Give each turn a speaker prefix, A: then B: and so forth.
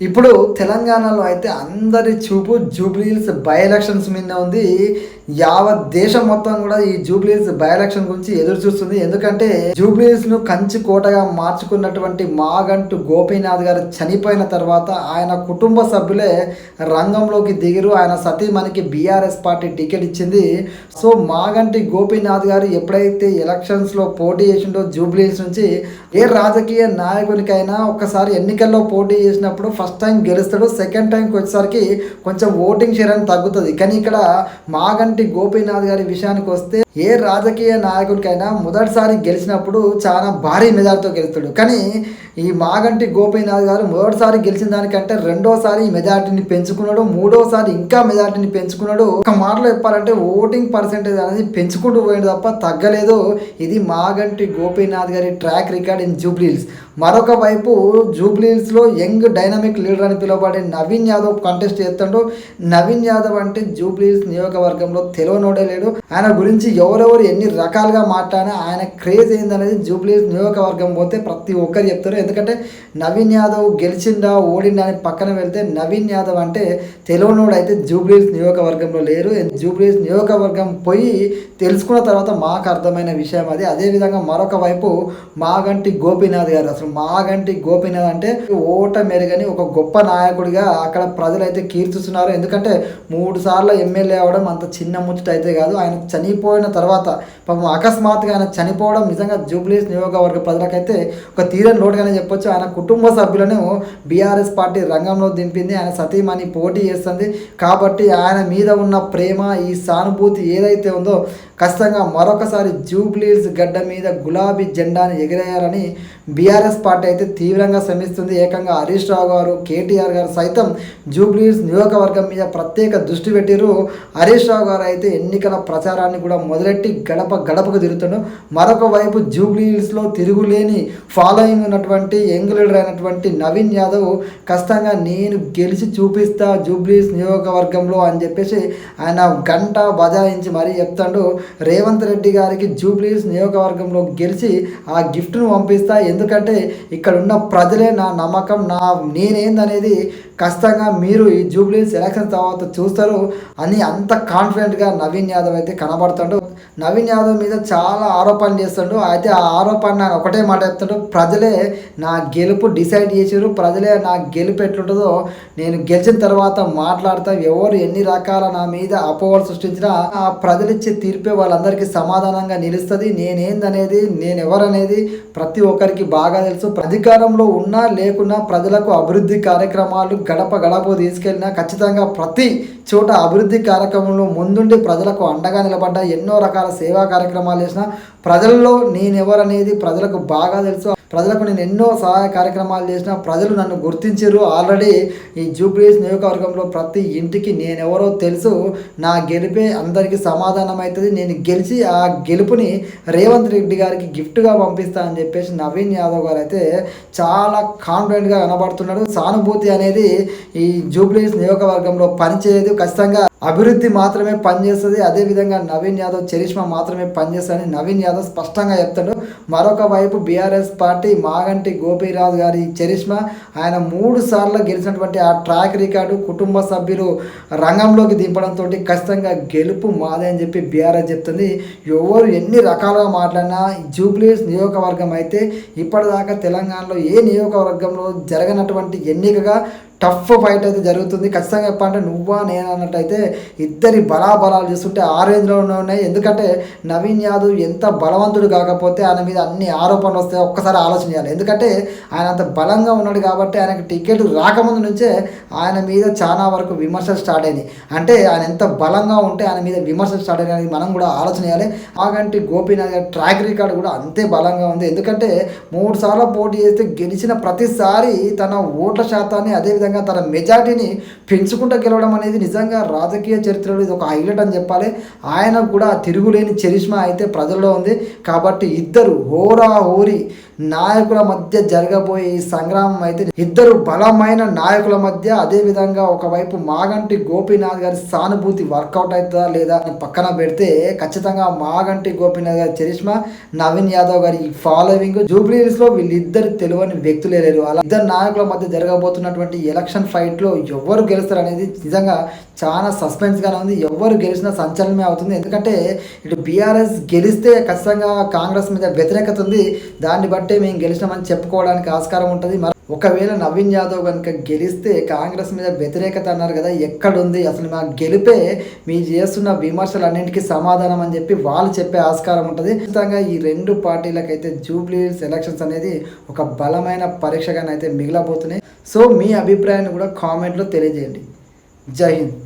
A: ఇప్పుడు తెలంగాణలో అయితే అందరి చూపు జూబ్లీహిల్స్ బై ఎలక్షన్స్ మీద ఉంది. యావత్ దేశం మొత్తం కూడా ఈ జూబ్లీహిల్స్ బై ఎలక్షన్ గురించి ఎదురు చూస్తుంది. ఎందుకంటే జూబ్లీహిల్స్ ను కంచి కోటగా మార్చుకున్నటువంటి మాగంటు గోపీనాథ్ గారు చనిపోయిన తర్వాత ఆయన కుటుంబ సభ్యులే రంగంలోకి దిగిరు. ఆయన సతీమణికి బీఆర్ఎస్ పార్టీ టికెట్ ఇచ్చింది. సో మాగంటి గోపీనాథ్ గారు ఎప్పుడైతే ఎలక్షన్స్ లో పోటీ చేసిండో జూబ్లీహిల్స్ నుంచి, ఏ రాజకీయ నాయకునికైనా ఒకసారి ఎన్నికల్లో పోటీ చేసినప్పుడు ఫస్ట్ టైం గెలుస్తాడు, సెకండ్ టైంకి వచ్చేసరికి కొంచెం ఓటింగ్ షేర్ అని తగ్గుతుంది. కానీ ఇక్కడ మాగంటి గోపీనాథ్ గారి విషయానికి వస్తే ఏ రాజకీయ నాయకుడికైనా మొదటిసారి గెలిచినప్పుడు చాలా భారీ మెజార్టీతో గెలుస్తాడు. కానీ ఈ మాగంటి గోపీనాథ్ గారు మొదటిసారి గెలిచిన దానికంటే రెండోసారి మెజార్టీని పెంచుకున్నాడు, మూడోసారి ఇంకా మెజార్టీని పెంచుకున్నాడు. ఒక మాటలో చెప్పాలంటే ఓటింగ్ పర్సెంటేజ్ అనేది పెంచుకుంటూ పోయింది తప్ప తగ్గలేదు. ఇది మాగంటి గోపీనాథ్ గారి ట్రాక్ రికార్డ్ ఇన్ జూబ్లీహిల్స్. మరొక వైపు జూబ్లీహిల్స్లో యంగ్ డైనమిక్ లీడర్ అని పిలువబడే నవీన్ యాదవ్ కంటెస్ట్ చేస్తాడు. నవీన్ యాదవ్ అంటే జూబ్లీహిల్స్ నియోజకవర్గంలో తెలియనోడే లేడు. ఆయన గురించి ఎవరెవరు ఎన్ని రకాలుగా మాట్లాడినా ఆయన క్రేజ్ ఏందనేది జూబ్లీహిల్స్ నియోజకవర్గం పోతే ప్రతి ఒక్కరు చెప్తారు. ఎందుకంటే నవీన్ యాదవ్ గెలిచిందా ఓడిందా అని పక్కన వెళ్తే నవీన్ యాదవ్ అంటే తెలియనోడు అయితే జూబ్లీహిల్స్ నియోజకవర్గంలో లేరు. జూబ్లీహిల్స్ నియోజకవర్గం పోయి తెలుసుకున్న తర్వాత మాకు అర్థమైన విషయం అది. అదేవిధంగా మరొక వైపు మాగంటి గోపీనాథ్ గారు, అసలు మాగంటి గోపీనాథ్ అంటే ఓట మెరుగని ఒక గొప్ప నాయకుడిగా అక్కడ ప్రజలైతే కీర్తిస్తున్నారు. ఎందుకంటే 3 సార్లు ఎమ్మెల్యే అవ్వడం అంత చిన్న ముచ్చట అయితే కాదు. ఆయన చనిపోయిన తర్వాత పాపం అకస్మాత్తుగా ఆయన చనిపోవడం నిజంగా జూబ్లీహిల్స్ నియోజకవర్గ ప్రజలకైతే ఒక తీరని లోటుగానే చెప్పొచ్చు. ఆయన కుటుంబ సభ్యులను బీఆర్ఎస్ పార్టీ రంగంలో దింపింది. ఆయన సతీమణి పోటీ చేస్తుంది కాబట్టి ఆయన మీద ఉన్న ప్రేమ, ఈ సానుభూతి ఏదైతే ఉందో ఖచ్చితంగా మరొకసారి జూబ్లీహిల్స్ గడ్డ మీద గులాబీ జెండాని ఎగిరేయాలని బీఆర్ఎస్ పార్టీ అయితే తీవ్రంగా శ్రమిస్తుంది. ఏకంగా హరీష్ రావు గారు, కేటీఆర్ గారు సైతం జూబ్లీహిల్స్ నియోజకవర్గం మీద ప్రత్యేక దృష్టి పెట్టిరు. హరీష్ రావు గారు అయితే ఎన్నికల ప్రచారాన్ని కూడా మొదలెట్టి గడప గడపకు తిరుగుతాడు. మరొక వైపు జూబ్లీహిల్స్లో తిరుగులేని ఫాలోయింగ్ ఉన్నటువంటి యంగ్ లీడర్ అయినటువంటి నవీన్ యాదవ్ ఖచ్చితంగా నేను గెలిచి చూపిస్తా జూబ్లీహిల్స్ నియోజకవర్గంలో అని చెప్పేసి ఆయన గంట బజాయించి మరీ చెప్తాడు. రేవంత్ రెడ్డి గారికి జూబ్లీహిల్స్ నియోజకవర్గంలో గెలిచి ఆ గిఫ్ట్ను పంపిస్తా, ఎందుకంటే ఇక్కడ ఉన్న ప్రజలే నా నమ్మకం, నేనేందనేది ఖచ్చితంగా మీరు ఈ జూబ్లీహిల్స్ ఎలక్షన్ తర్వాత చూస్తారు అని అంత కాన్ఫిడెంట్గా నవీన్ యాదవ్ అయితే కనబడుతాడు. నవీన్ యాదవ్ మీద చాలా ఆరోపణలు చేస్తాడు. అయితే ఆ ఆరోపణ ఒకటే మాట చెప్తాడు, ప్రజలే నా గెలుపు డిసైడ్ చేసారు, ప్రజలే నా గెలుపు ఎట్లుంటుందో నేను గెలిచిన తర్వాత మాట్లాడతా, ఎవరు ఎన్ని రకాల నా మీద అపోహలు సృష్టించినా ఆ ప్రజలిచ్చే తీర్పే వాళ్ళందరికీ సమాధానంగా నిలుస్తుంది. నేనేందనేది, నేను ఎవరనేది ప్రతి ఒక్కరికి బాగా తెలుసు. అధికారంలో ఉన్నా లేకున్నా ప్రజలకు అభివృద్ధి కార్యక్రమాలు గడప గడప తీసుకెళ్ళినా ఖచ్చితంగా ప్రతి చోట అభివృద్ధి కార్యక్రమంలో ముందుండి ప్రజలకు అండగా నిలబడ్డా, ఎన్నో రకాల సేవా కార్యక్రమాలు చేసిన ప్రజల్లో నేనెవరనేది ప్రజలకు బాగా తెలుసు. ప్రజలకు నేను ఎన్నో సహాయ కార్యక్రమాలు చేసిన ప్రజలు నన్ను గుర్తించారు. ఆల్రెడీ ఈ జూబ్లీహిల్స్ నియోజకవర్గంలో ప్రతి ఇంటికి నేనెవరో తెలుసు. నా గెలిపే అందరికీ సమాధానం అవుతుంది. నేను గెలిచి ఆ గెలుపుని రేవంత్ రెడ్డి గారికి గిఫ్ట్గా పంపిస్తా అని చెప్పేసి నవీన్ యాదవ్ గారు అయితే చాలా కాన్ఫిడెంట్గా కనబడుతున్నాడు. సానుభూతి అనేది ఈ జూబ్లీహిల్స్ నియోజకవర్గంలో పనిచేయదు, ఖచ్చితంగా అభివృద్ధి మాత్రమే పనిచేస్తుంది. అదేవిధంగా నవీన్ యాదవ్ చరిష్మా మాత్రమే పనిచేస్తుందని నవీన్ యాదవ్ స్పష్టంగా చెప్తాడు. మరొక వైపు బీఆర్ఎస్ పార్టీ మాగంటి గోపీనాథ్ గారి చరిష్మా, ఆయన 3 సార్లు గెలిచినటువంటి ఆ ట్రాక్ రికార్డు కుటుంబ సభ్యులు రంగంలోకి దింపడంతో ఖచ్చితంగా గెలుపు మాదే అని చెప్పి బీఆర్ఎస్ చెప్తుంది. ఎవరు ఎన్ని రకాలుగా మాట్లాడినా జూబ్లీహిల్స్ నియోజకవర్గం అయితే ఇప్పటిదాకా తెలంగాణలో ఏ నియోజకవర్గంలో జరగనటువంటి ఎన్నికగా టఫ్ ఫైట్ అయితే జరుగుతుంది. ఖచ్చితంగా చెప్పాలంటే నువ్వా నేను అన్నట్టయితే ఇద్దరి బలాబలాలు చూస్తుంటే ఆ రేంజ్లో ఉన్నాయి. ఎందుకంటే నవీన్ యాదవ్ ఎంత బలవంతుడు కాకపోతే ఆయన మీద అన్ని ఆరోపణలు వస్తాయి, ఒక్కసారి ఆలోచన చేయాలి. ఎందుకంటే ఆయన అంత బలంగా ఉన్నాడు కాబట్టి ఆయనకు టికెట్ రాకముందు నుంచే ఆయన మీద చాలా వరకు విమర్శలు స్టార్ట్ అయినాయి. అంటే ఆయన ఎంత బలంగా ఉంటే ఆయన మీద విమర్శలు స్టార్ట్ అయినాయి మనం కూడా ఆలోచన చేయాలి. మాగంటి గోపీనాథ్ గారి ట్రాక్ రికార్డు కూడా అంతే బలంగా ఉంది. ఎందుకంటే 3 సార్లు పోటీ చేస్తే గెలిచిన ప్రతిసారి తన ఓట్ల శాతాన్ని, అదేవిధంగా తన మెజార్టీని పెంచుకుంటూ గెలవడం అనేది నిజంగా రాజకీయ చరిత్రలో ఇది ఒక హైలైట్ అని చెప్పాలి. ఆయనకు కూడా తిరుగులేని చరిష్మా అయితే ప్రజల్లో ఉంది. కాబట్టి ఇద్దరు హోరా హోరీ నాయకుల మధ్య జరగబోయే ఈ సంగ్రామం అయితే ఇద్దరు బలమైన నాయకుల మధ్య, అదే విధంగా ఒకవైపు మాగంటి గోపీనాథ్ గారి సానుభూతి వర్కౌట్ అవుతుందా లేదా అని పక్కన పెడితే, ఖచ్చితంగా మాగంటి గోపీనాథ్ గారి చరిష్మా, నవీన్ యాదవ్ గారి ఫాలోవింగ్, జూబ్లీ హిల్స్ లో వీళ్ళిద్దరు తెలియని వ్యక్తులే లేరు. అలా ఇద్దరు నాయకుల మధ్య జరగబోతున్నటువంటి ఎలక్షన్ ఫైట్ లో ఎవరు గెలుస్తారు అనేది నిజంగా చాలా సస్పెన్స్ గానే ఉంది. ఎవరు గెలిచినా సంచలనమే అవుతుంది. ఎందుకంటే ఇటు బీఆర్ఎస్ గెలిస్తే ఖచ్చితంగా కాంగ్రెస్ మీద వ్యతిరేకత ఉంది. దాన్ని బట్టే మేము గెలిచినామని చెప్పుకోవడానికి ఆస్కారం ఉంటుంది. మరి ఒకవేళ నవీన్ యాదవ్ కనుక గెలిస్తే కాంగ్రెస్ మీద వ్యతిరేకత అన్నారు కదా, ఎక్కడుంది అసలు? మా గెలిపే మీ చేస్తున్న విమర్శలన్నింటికీ సమాధానం అని చెప్పి వాళ్ళు చెప్పే ఆస్కారం ఉంటుంది. ఖచ్చితంగా ఈ రెండు పార్టీలకైతే జూబ్లీ హిల్స్ ఎలక్షన్స్ అనేది ఒక బలమైన పరీక్షగానైతే మిగిలబోతున్నాయి. సో మీ అభిప్రాయాన్ని కూడా కామెంట్లో తెలియజేయండి. జై హింద్.